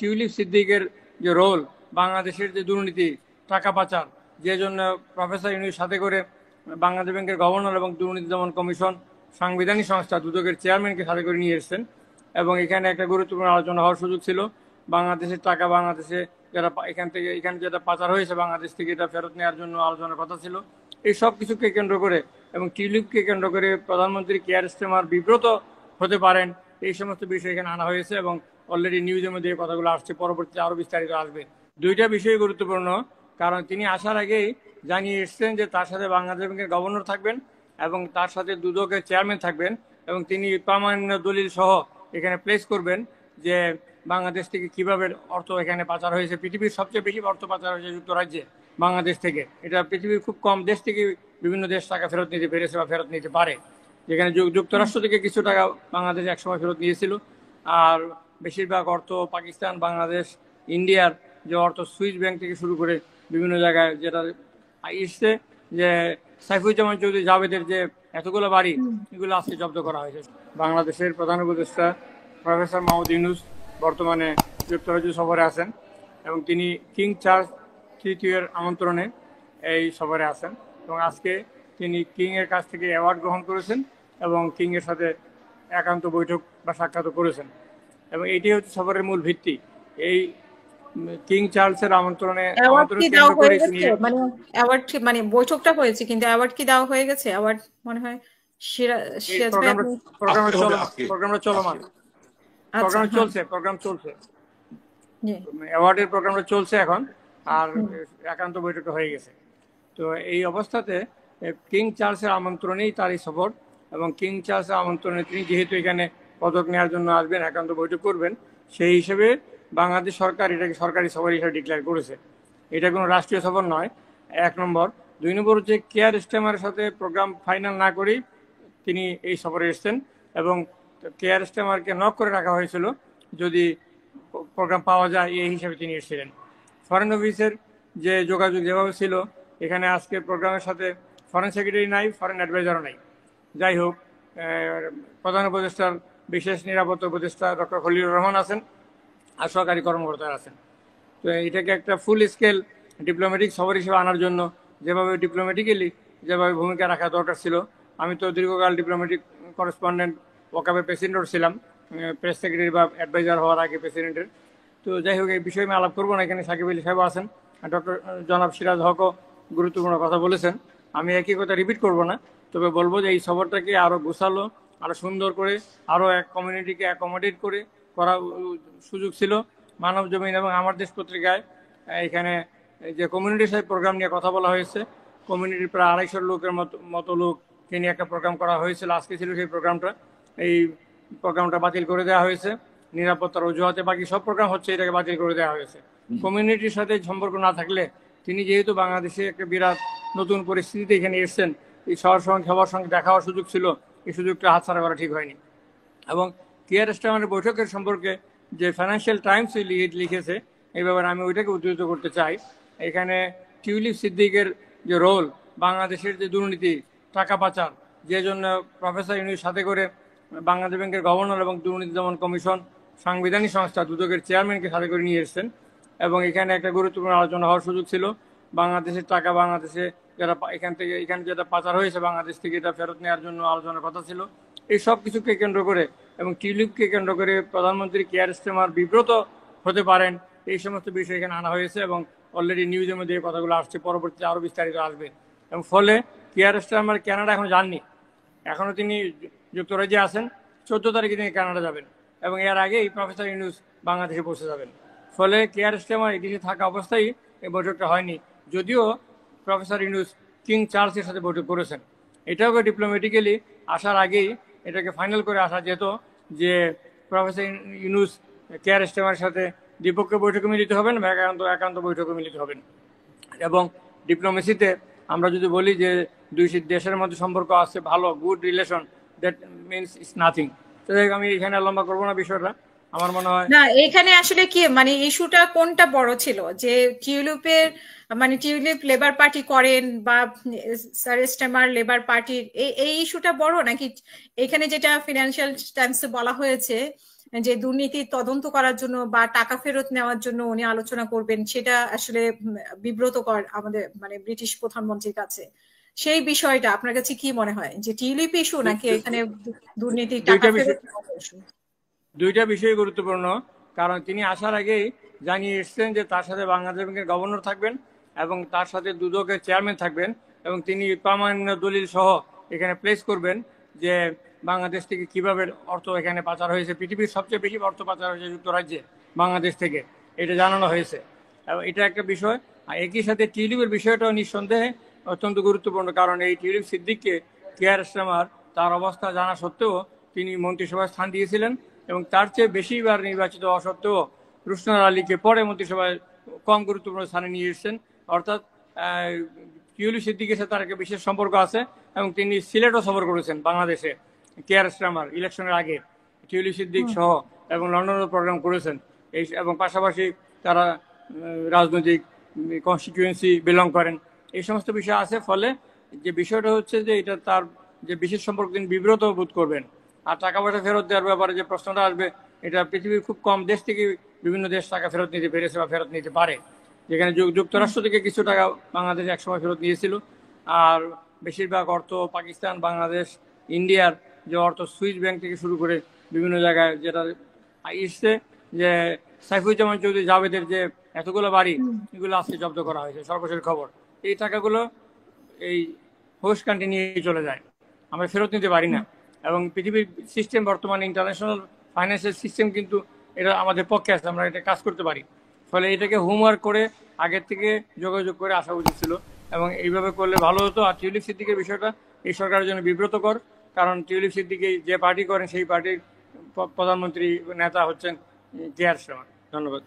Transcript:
Tulip সিদ্দিকের যে role, বাংলাদেশের যে দুর্নীতি, টাকা পাচার, যে জন্য প্রফেসর ইউনূস সাথে করে বাংলাদেশ ব্যাংকের গভর্নর এবং দুর্নীতি দমন কমিশন সাংবিধানিক সংস্থা দুদকের চেয়ারম্যানকে সাথে করে নিয়ে এসেছেন। এবং এখানে একটা গুরুত্বপূর্ণ আলোচনা হওয়ার সুযোগ ছিল। বাংলাদেশের টাকা বাংলাদেশে যারা এখানে যেটা পাচার হয়েছে বাংলাদেশ থেকে এটা ফেরত নেওয়ার জন্য আলোচনার কথা ছিল। এই সব কিছুকে কেন্দ্র করে এবং টিউলিপকে কেন্দ্র করে প্রধানমন্ত্রী কেয়ার স্টেমার বিব্রত হতে পারেন, এই সমস্ত বিষয় এখানে আনা হয়েছে এবং অলরেডি নিউজের মধ্যে এই কথাগুলো আসছে, পরবর্তীতে আরও বিস্তারিত আসবে। দুইটা বিষয় গুরুত্বপূর্ণ, কারণ তিনি আসার আগেই জানিয়ে এসছেন যে তার সাথে বাংলাদেশ ব্যাংকের গভর্নর থাকবেন এবং তার সাথে দুদকের চেয়ারম্যান থাকবেন এবং তিনি প্রামাণ্য দলিল সহ এখানে প্লেস করবেন যে বাংলাদেশ থেকে কিভাবে অর্থ এখানে পাচার হয়েছে। পৃথিবীর সবচেয়ে বেশি অর্থ পাচার হয়েছে যুক্তরাজ্যে বাংলাদেশ থেকে। এটা পৃথিবীর খুব কম দেশ থেকে বিভিন্ন দেশ টাকা ফেরত নিতে পেরেছে বা ফেরত নিতে পারে, যেখানে যুক্তরাষ্ট্র থেকে কিছু টাকা বাংলাদেশ একসময় ফেরত নিয়েছিল। আর বেশিরভাগ অর্থ পাকিস্তান, বাংলাদেশ, ইন্ডিয়ার যে অর্থ সুইস ব্যাংক থেকে শুরু করে বিভিন্ন জায়গায় যেটা এসছে, যে সাইফুজ্জামান চৌধুরী জাভেদের যে এতগুলো বাড়ি, এগুলো আজকে জব্দ করা হয়েছে। বাংলাদেশের প্রধান উপদেষ্টা প্রফেসর মাহমুদ ইউনূস বর্তমানে যুক্তরাজ্য সফরে আছেন এবং তিনি কিং চার্লস তৃতীয়ের আমন্ত্রণে এই সফরে আছেন এবং আজকে তিনি কিংয়ের কাছ থেকে অ্যাওয়ার্ড গ্রহণ করেছেন এবং কিংয়ের সাথে একান্ত বৈঠক বা সাক্ষাৎ করেছেন এবং এটি হচ্ছে সফরের মূল ভিত্তি। এই কিং চার্লসের আমন্ত্রণে মানে বৈঠকটা হয়েছে, কিন্তু অ্যাওয়ার্ড কি দেওয়া হয়ে গেছে? অ্যাওয়ার্ড মনে হয় প্রোগ্রামটা চলমান, প্রোগ্রাম চলছে, অ্যাওয়ার্ডের প্রোগ্রামটা চলছে এখন, আর একান্ত বৈঠকটা হয়ে গেছে। তো এই অবস্থাতে কিং চার্লসের আমন্ত্রণেই তার এই সফর এবং কিং চার্লসের আমন্ত্রণে তিনি যেহেতু এখানে পদক নেওয়ার জন্য আসবেন, একান্ত বৈঠক করবেন, সেই হিসেবে বাংলাদেশ সরকার এটাকে সরকারি সফর হিসেবে ডিক্লেয়ার করেছে। এটা কোনো রাষ্ট্রীয় সফর নয়, 1 নম্বর। 2 নম্বর হচ্ছে কেয়ার স্টেমারের সাথে প্রোগ্রাম ফাইনাল না করেই তিনি এই সফরে এসছেন এবং কেয়ার স্টেমারকে নক করে রাখা হয়েছিল যদি প্রোগ্রাম পাওয়া যায়, এই হিসেবে তিনি এসেছিলেন। ফরেন অফিসের যে যোগাযোগ যেভাবে ছিল, এখানে আজকে প্রোগ্রামের সাথে ফরেন সেক্রেটারি নাই, ফরেন অ্যাডভাইজারও নাই। যাই হোক, প্রধান উপদেষ্টার বিশেষ নিরাপত্তা উপদেষ্টা ডক্টর খলিলুর রহমান আছেন আর সরকারি কর্মকর্তারা আছেন। তো এটাকে একটা ফুল স্কেল ডিপ্লোম্যাটিক সফর হিসেবে আনার জন্য যেভাবে ডিপ্লোম্যাটিক্যালি যেভাবে ভূমিকা রাখা দরকার ছিল, আমি তো দীর্ঘকাল ডিপ্লোম্যাটিক করেসপন্ডেন্ট ওয়াকাবের প্রেসিডেন্টও ছিলাম, প্রেস সেক্রেটারি বা অ্যাডভাইজার হওয়ার আগে প্রেসিডেন্টের। তো যাই হোক, এই বিষয়ে আমি আলাপ করবো না, এখানে সাকিব আলী সাহেব আছেন, ডক্টর জনাব সিরাজ হকও গুরুত্বপূর্ণ কথা বলেছেন। আমি একই কথা রিপিট করব না, তবে বলবো যে এই সফরটাকে আরও গোছালো, আরও সুন্দর করে, আরও এক কমিউনিটিকে অ্যাকোমোডেট করে করার সুযোগ ছিল। মানব জমিন এবং আমার দেশ পত্রিকায় এখানে যে কমিউনিটি সাহেব প্রোগ্রাম নিয়ে কথা বলা হয়েছে, কমিউনিটির প্রায় 250 লোকের মতো লোককে নিয়ে একটা প্রোগ্রাম করা হয়েছিল। আজকে ছিল সেই প্রোগ্রামটা, এই প্রোগ্রামটা বাতিল করে দেওয়া হয়েছে নিরাপত্তার অজুহাতে। বাকি সব প্রোগ্রাম হচ্ছে, এটাকে বাতিল করে দেওয়া হয়েছে। কমিউনিটির সাথে সম্পর্ক না থাকলে, তিনি যেহেতু বাংলাদেশে একটা বিরাট নতুন পরিস্থিতিতে এখানে এসছেন, এই সবার সঙ্গে দেখা হওয়ার সুযোগ ছিল, এই সুযোগটা হাতছাড়া করা ঠিক হয়নি। এবং কেয়ার স্টেমারের বৈঠকের সম্পর্কে যে ফাইন্যান্সিয়াল টাইমস লিখেছে, এই ব্যাপারে আমি ওইটাকে উদ্ধৃত করতে চাই। এখানে টিউলিপ সিদ্দিকের যে রোল, বাংলাদেশের যে দুর্নীতি, টাকা পাচার, যে জন্য প্রফেসর ইউনূস সাথে করে বাংলাদেশ ব্যাংকের গভর্নর এবং দুর্নীতি দমন কমিশন সাংবিধানিক সংস্থা দুদকের চেয়ারম্যানকে সাথে করে নিয়ে এসেছেন এবং এখানে একটা গুরুত্বপূর্ণ আলোচনা হওয়ার সুযোগ ছিল। বাংলাদেশের টাকা বাংলাদেশে যারা এখানে যেটা পাচার হয়েছে বাংলাদেশ থেকে এটা ফেরত নেওয়ার জন্য আলোচনার কথা ছিল। এই সব কিছুকে কেন্দ্র করে এবং টিউলিপকে কেন্দ্র করে প্রধানমন্ত্রী কেয়ার স্টেমার বিব্রত হতে পারেন, এই সমস্ত বিষয় এখানে আনা হয়েছে এবং অলরেডি নিউজের মধ্যে এই কথাগুলো আসছে, পরবর্তীতে আরও বিস্তারিত আসবে। এবং ফলে কেয়ার স্টেমার কানাডা এখনো যাননি, এখনও তিনি যুক্তরাজ্যে আছেন। 14 তারিখে তিনি কানাডা যাবেন এবং এর আগে এই প্রফেসর ইউনূস বাংলাদেশে পৌঁছে যাবেন। ফলে কেয়ার স্টেমার এদেশে থাকা অবস্থায় এই বৈঠকটা হয়নি, যদিও প্রফেসর ইউনূস কিং চার্লসের সাথে বৈঠক করেছেন। এটাও ডিপ্লোম্যাটিক্যালি আসার আগেই এটাকে ফাইনাল করে আসা যেত যে প্রফেসর ইউনূস কেয়ার স্টেমারের সাথে দ্বিপক্ষীয় বৈঠকে মিলিত হবেন বা একান্ত বৈঠকে মিলিত হবেন। এবং ডিপ্লোমেসিতে আমরা যদি বলি যে দুই দেশের মধ্যে সম্পর্ক আছে ভালো, good relation, that means it's nothing. তো আমি এখানে লম্বা করবো না বিষয়টা। আমার মনে হয় না, এখানে আসলে কি মানে ইস্যুটা কোনটা বড় ছিল, যে টিউলিপের মানে টিউলিপ লেবার পার্টি করেন বা স্যার স্টেমার লেবার পার্টির এই ইস্যুটা বড়, নাকি এখানে যেটা ফিনান্সিয়াল টাইমসে বলা হয়েছে যে দুর্নীতি তদন্ত করার জন্য বা টাকা ফেরত নেওয়ার জন্য উনি আলোচনা করবেন, সেটা আসলে বিব্রতকর আমাদের মানে ব্রিটিশ প্রধানমন্ত্রীর কাছে। সেই বিষয়টা আপনার কাছে কি মনে হয়, যে টিউলিপ ইস্যু নাকি এখানে দুর্নীতি টাকা ফেরত নেওয়ার ইস্যু? দুইটা বিষয় গুরুত্বপূর্ণ, কারণ তিনি আসার আগেই জানিয়ে এসছেন যে তার সাথে বাংলাদেশ ব্যাংকের গভর্নর থাকবেন এবং তার সাথে দুদকের চেয়ারম্যান থাকবেন, এবং তিনি প্রামাণ্য দলিল সহ এখানে প্লেস করবেন যে বাংলাদেশ থেকে কিভাবে অর্থ এখানে পাচার হয়েছে। পৃথিবীর সবচেয়ে বেশি অর্থ পাচার হয়েছে যুক্তরাজ্যে বাংলাদেশ থেকে, এটা জানানো হয়েছে, এবং এটা একটা বিষয়। আর একই সাথে টিউলিপের বিষয়টাও নিঃসন্দেহে অত্যন্ত গুরুত্বপূর্ণ, কারণ এই টিউলিপ সিদ্দিককে কেয়ার স্টারমার তার অবস্থা জানা সত্ত্বেও তিনি মন্ত্রিসভায় স্থান দিয়েছিলেন, এবং তার চেয়ে বেশিবার নির্বাচিত হওয়া সত্ত্বেও রুশনার আলীকে পরে মন্ত্রিসভায় কম গুরুত্বপূর্ণ স্থানে নিয়ে এসেছেন। অর্থাৎ টিউলিপ সিদ্দিকের সাথে তার একটা বিশেষ সম্পর্ক আছে, এবং তিনি সিলেটও সফর করেছেন বাংলাদেশে কেয়ার স্টারমার ইলেকশনের আগে, টিউলিপ সিদ্দিক সহ, এবং লন্ডনের প্রোগ্রাম করেছেন এই, এবং পাশাপাশি তারা রাজনৈতিক কনস্টিটিউয়েন্সি বিলং করেন, এই সমস্ত বিষয় আছে। ফলে যে বিষয়টা হচ্ছে যে এটা তার যে বিশেষ সম্পর্ক, তিনি বিব্রত বোধ করবেন। আর টাকা পয়সা ফেরত দেওয়ার ব্যাপারে যে প্রশ্নটা আসবে, এটা পৃথিবীর খুব কম দেশ থেকে বিভিন্ন দেশ টাকা ফেরত নিতে পেরেছে বা ফেরত নিতে পারে, যেখানে যুক্তরাষ্ট্র থেকে কিছু টাকা বাংলাদেশ একসময় ফেরত নিয়েছিল, আর বেশিরভাগ অর্থ পাকিস্তান, বাংলাদেশ, ইন্ডিয়ার যে অর্থ সুইস ব্যাংক থেকে শুরু করে বিভিন্ন জায়গায় যেটা এসছে, যে সাইফুজ্জামান চৌধুরী জাভেদের যে এতগুলো বাড়ি, এগুলো আজকে জব্দ করা হয়েছে, সর্বশেষ খবর। এই টাকাগুলো এই হোস্ট কান্ট্রি নিয়ে চলে যায়, আমরা ফেরত নিতে পারি না। এবং পৃথিবীর সিস্টেম, বর্তমানে ইন্টারন্যাশনাল ফাইন্যান্সিয়াল সিস্টেম কিন্তু এটা আমাদের পক্ষে আছে, আমরা এটা কাজ করতে পারি। ফলে এটাকে হোমওয়ার্ক করে আগের থেকে যোগাযোগ করে আসা উচিত ছিল, এবং এইভাবে করলে ভালো হতো। আর টিউলিপ সিদ্দিকের বিষয়টা এই সরকারের জন্য বিব্রতকর, কারণ টিউলিপ সিদ্দিকে যে পার্টি করেন সেই পার্টির প্রধানমন্ত্রী নেতা হচ্ছেন কেয়ার স্টারমার। ধন্যবাদ।